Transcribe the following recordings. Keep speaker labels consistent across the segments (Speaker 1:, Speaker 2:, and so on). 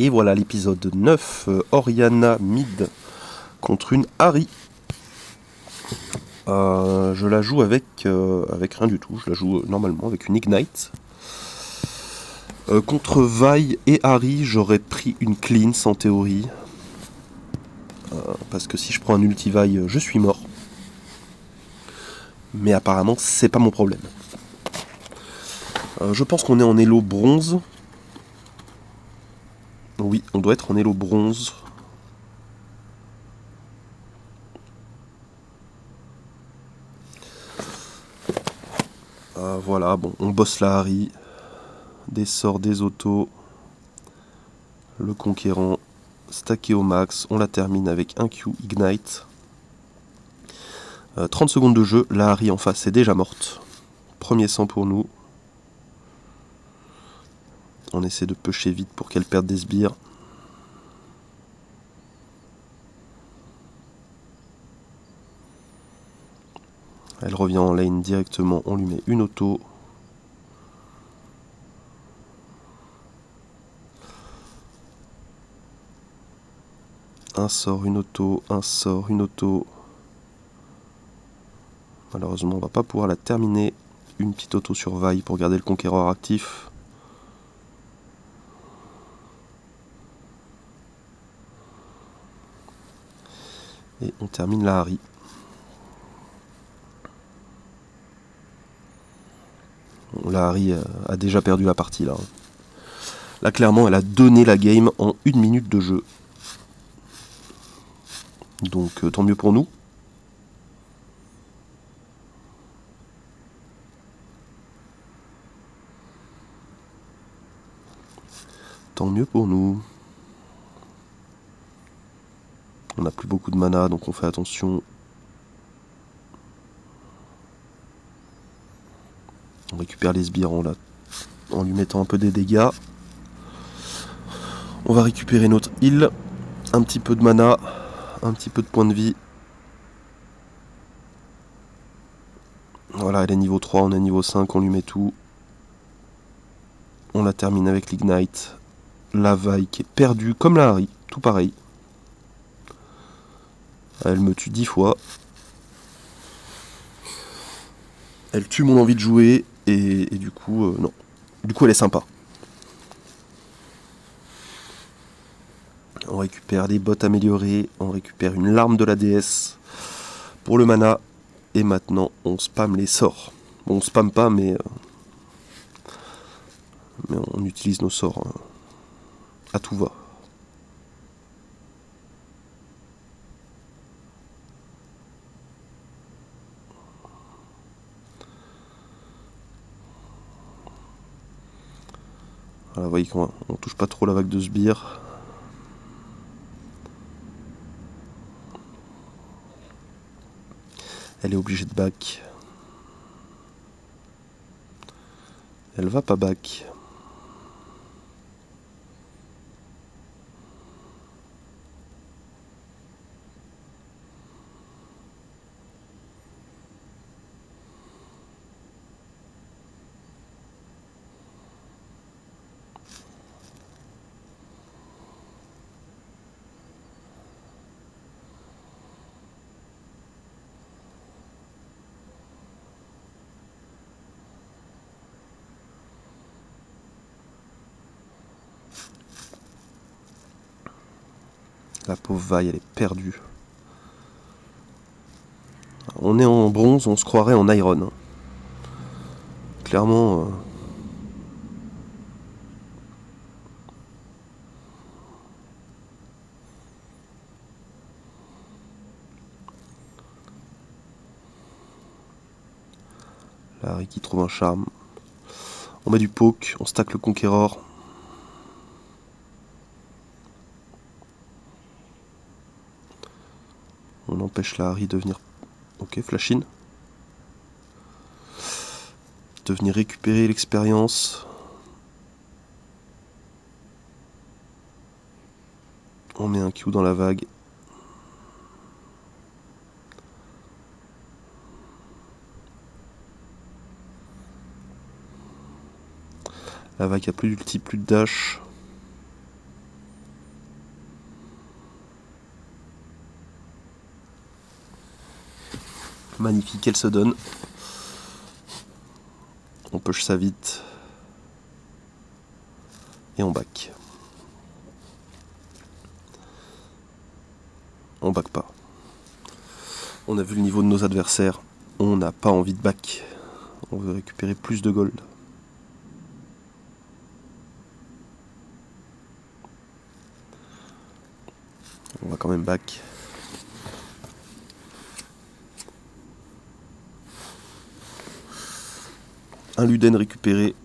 Speaker 1: Et voilà l'épisode 9, Oriana mid contre une Ahri. Je la joue avec rien du tout, je la joue normalement avec une Ignite. Contre Vi et Ahri, j'aurais pris une Cleanse en théorie. Parce que si je prends un ulti Vi, je suis mort. Mais apparemment, c'est pas mon problème. Je pense qu'on est en Elo bronze. Oui, on doit être en Elo bronze. Voilà, bon, on bosse la Ahri. Des sorts, des autos. Le conquérant. Stacké au max. On la termine avec un Q Ignite. 30 secondes de jeu. La Ahri en face est déjà morte. Premier sang pour nous. On essaie de pusher vite pour qu'elle perde des sbires. Elle revient en lane directement, on lui met une auto. Un sort, une auto, un sort, une auto. Malheureusement, on va pas pouvoir la terminer. Une petite auto sur Vi pour garder le conquérant actif. Et on termine la Ahri. La Ahri a déjà perdu la partie là. Là, clairement, elle a donné la game en 1 minute de jeu. Donc, tant mieux pour nous. Tant mieux pour nous. On n'a plus beaucoup de mana, donc on fait attention. On récupère les sbires en lui mettant un peu des dégâts. On va récupérer notre heal. Un petit peu de mana. Un petit peu de points de vie. Voilà, elle est niveau 3, on est niveau 5, on lui met tout. On la termine avec l'Ignite. La Vi qui est perdue comme la Ahri, tout pareil. Elle me tue 10 fois. Elle tue mon envie de jouer et du coup, non. Du coup, elle est sympa. On récupère des bottes améliorées, on récupère une larme de la déesse pour le mana. Et maintenant, on spamme les sorts. Bon, on spamme pas, mais on utilise nos sorts à tout va. Voilà, vous voyez qu'on touche pas trop la vague de sbires. Elle est obligée de back. Elle va pas back. La pauvre Vi, elle est perdue. On est en bronze, on se croirait en iron. Hein. Clairement... La Ahri qui trouve un charme. On met du poke, on stack le conquéror. On empêche la Ahri de venir... Ok, flash in. De venir récupérer l'expérience. On met un Q dans la vague. La vague a plus d'ulti, plus de dash. Magnifique, elle se donne. On push ça vite. Et on back. On back pas. On a vu le niveau de nos adversaires. On n'a pas envie de back. On veut récupérer plus de gold. On va quand même back. Un Luden récupéré.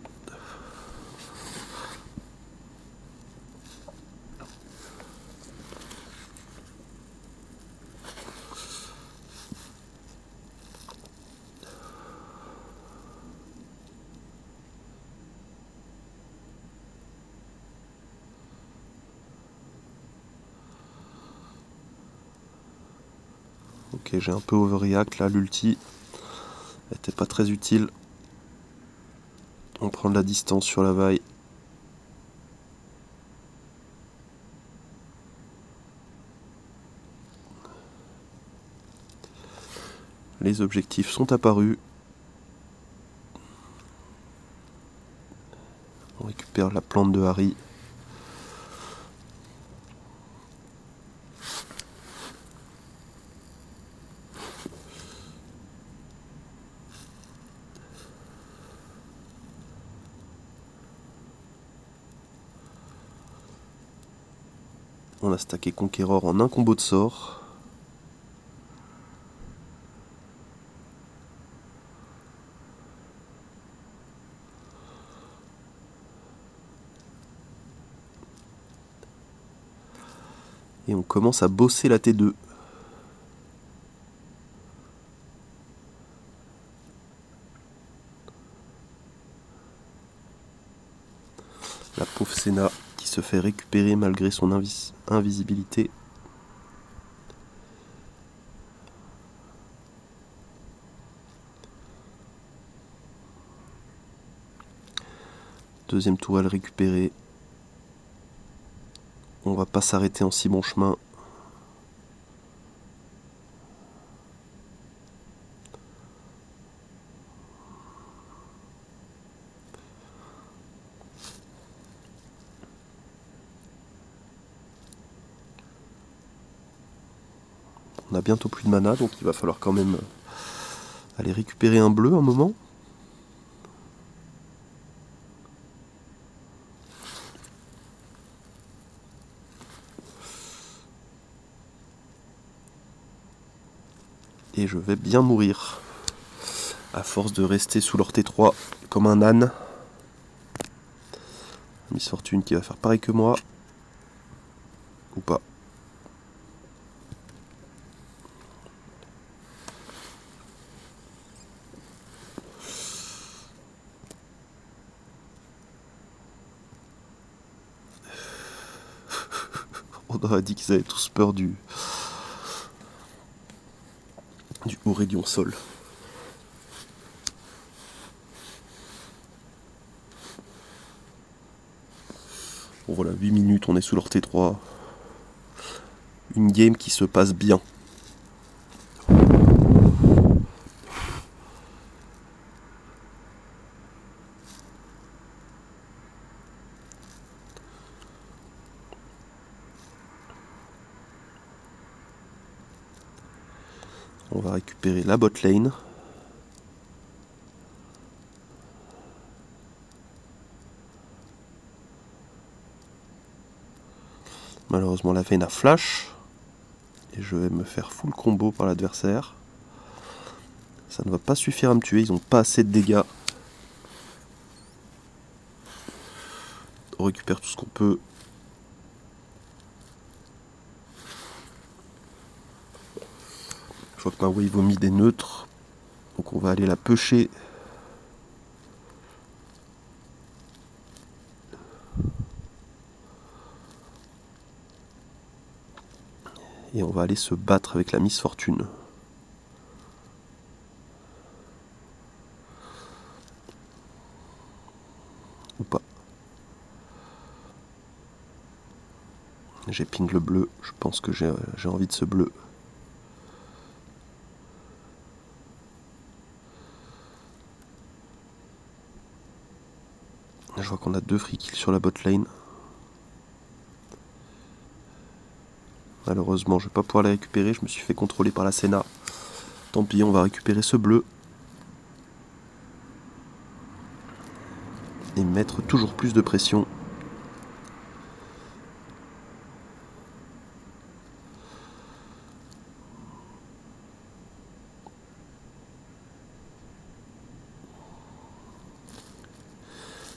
Speaker 1: Ok, j'ai un peu overreact là, l'ulti était pas très utile. On prend de la distance sur la vaille. Les objectifs sont apparus. On récupère la plante de Harry. On a stacké Conqueror en un combo de sort. Et on commence à bosser la T2. La pauvre Senna qui se fait récupérer malgré son invisibilité. Deuxième tourelle récupérée. On va pas s'arrêter en si bon chemin. On a bientôt plus de mana, donc il va falloir quand même aller récupérer un bleu un moment. Et je vais bien mourir. À force de rester sous leur T3 comme un âne. Miss Fortune qui va faire pareil que moi. Ou pas. On aurait dit qu'ils avaient tous peur du Aurélien Sol. Bon voilà, 8 minutes, on est sous leur T3. Une game qui se passe bien. On va récupérer la bot lane. Malheureusement la Vayne a flash. Et je vais me faire full combo par l'adversaire. Ça ne va pas suffire à me tuer, ils n'ont pas assez de dégâts. On récupère tout ce qu'on peut. Je vois que ma wave vomit des neutres. Donc on va aller la pêcher. Et on va aller se battre avec la Miss Fortune. Ou pas. J'ai ping le bleu. Je pense que j'ai envie de ce bleu. Je vois qu'on a 2 free kills sur la bot lane. Malheureusement, je vais pas pouvoir les récupérer. Je me suis fait contrôler par la Senna. Tant pis, on va récupérer ce bleu. Et mettre toujours plus de pression.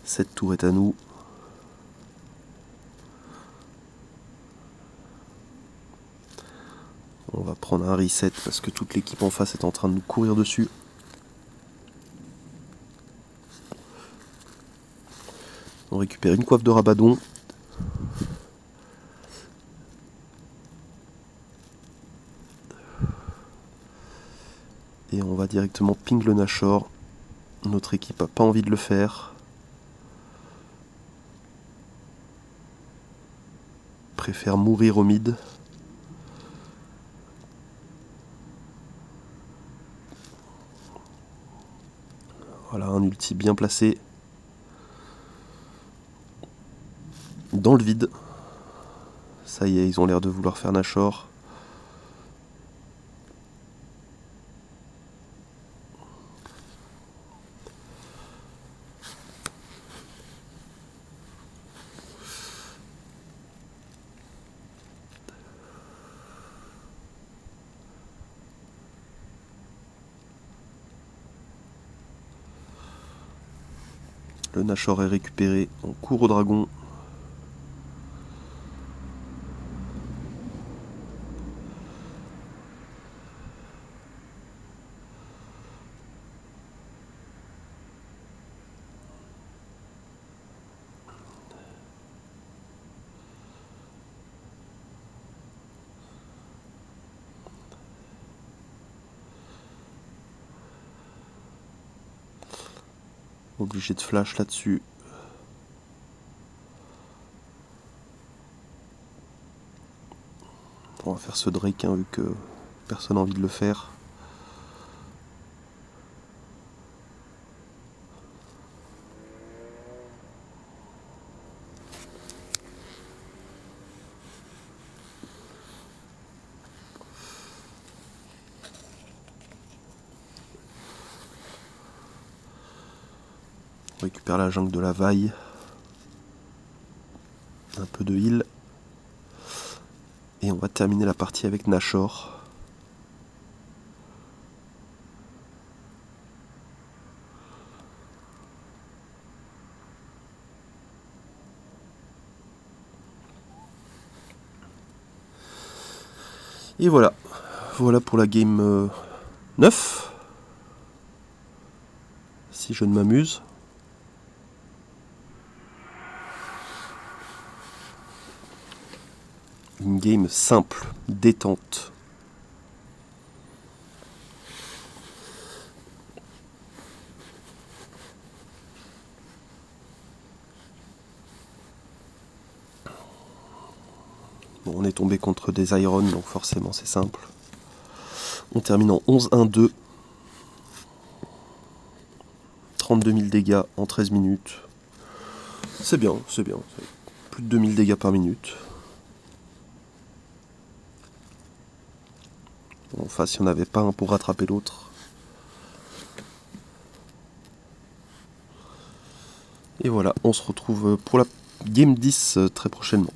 Speaker 1: Cette tour est à nous. On va prendre un reset parce que toute l'équipe en face est en train de nous courir dessus. On récupère une coiffe de Rabadon. Et on va directement ping le Nashor. Notre équipe n'a pas envie de le faire. Préfère mourir au mid. Voilà, un ulti bien placé. Dans le vide. Ça y est, ils ont l'air de vouloir faire Nashor. Le Nashor est récupéré. On court au dragon. Obligé de flash là-dessus. On va faire ce Drake hein, vu que personne n'a envie de le faire. On récupère la jungle de la vaille. Un peu de heal. Et on va terminer la partie avec Nashor. Et voilà. Voilà pour la game 9. Si je ne m'amuse. Une game simple, détente. Bon, on est tombé contre des Irons, donc forcément c'est simple. On termine en 11-1-2. 32 000 dégâts en 13 minutes. C'est bien, c'est bien. Plus de 2000 dégâts par minute. En face, il n'y en avait pas un pour rattraper l'autre. Et voilà, on se retrouve pour la game 10 très prochainement.